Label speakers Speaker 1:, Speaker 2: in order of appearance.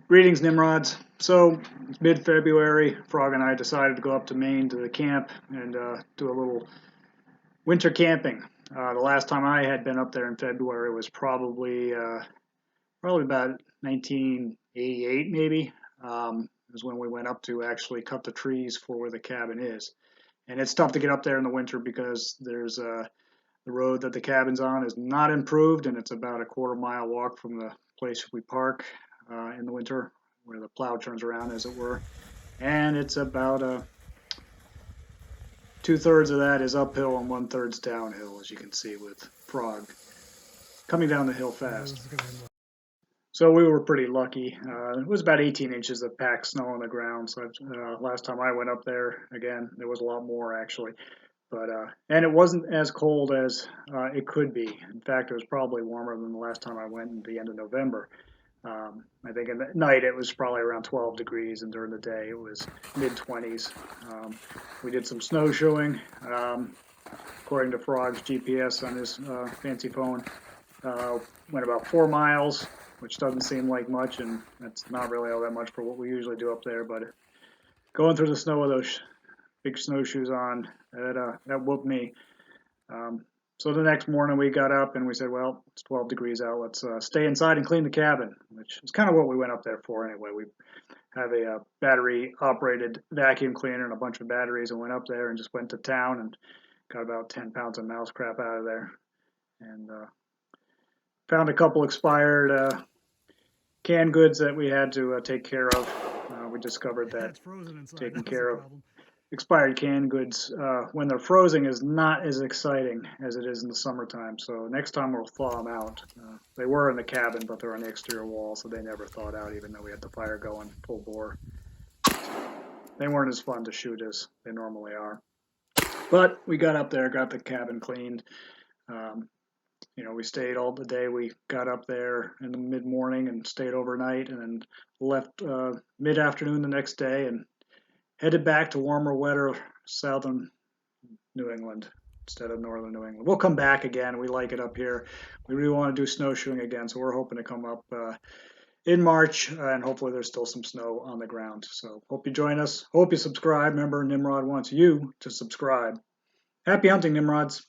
Speaker 1: Greetings, Nimrods. So, it's mid-February. Frog and I decided to go up to Maine to the camp and do a little winter camping. The last time I had been up there in February was probably about 1988, maybe. Was when we went up to actually cut the trees for where the cabin is. And it's tough to get up there in the winter because there's the road that the cabin's on is not improved, and it's about a quarter-mile walk from the place we park in the winter, where the plow turns around, as it were. And it's about two-thirds of that is uphill and one-third's downhill, as you can see with Frog coming down the hill fast. So we were pretty lucky. It was about 18 inches of packed snow on the ground. So last time I went up there, again, there was a lot more actually. But and it wasn't as cold as it could be. In fact, it was probably warmer than the last time I went at the end of November. I think in the night it was probably around 12 degrees, and during the day it was mid-20s. We did some snowshoeing. According to Frog's GPS on his fancy phone, went about 4 miles, which doesn't seem like much, and that's not really all that much for what we usually do up there. But going through the snow with those big snowshoes on, that whooped me. So the next morning we got up and we said, well, it's 12 degrees out. Let's stay inside and clean the cabin, which is kind of what we went up there for anyway. We have a battery-operated vacuum cleaner and a bunch of batteries, and went up there and just went to town and got about 10 pounds of mouse crap out of there. And found a couple expired canned goods that we had to take care of. We discovered that taking care of expired canned goods when they're frozen is not as exciting as it is in the summertime. So next time we'll thaw them out. They were in the cabin, but they're on the exterior wall, so they never thawed out, even though we had the fire going full bore. They weren't as fun to shoot as they normally are. But we got up there, got the cabin cleaned. We stayed all the day. We got up there in the mid-morning and stayed overnight, and then left mid-afternoon the next day and headed back to warmer, wetter southern New England instead of northern New England. We'll come back again. We like it up here. We really want to do snowshoeing again, so we're hoping to come up in March, and hopefully there's still some snow on the ground. So hope you join us. Hope you subscribe. Remember, Nimrod wants you to subscribe. Happy hunting, Nimrods.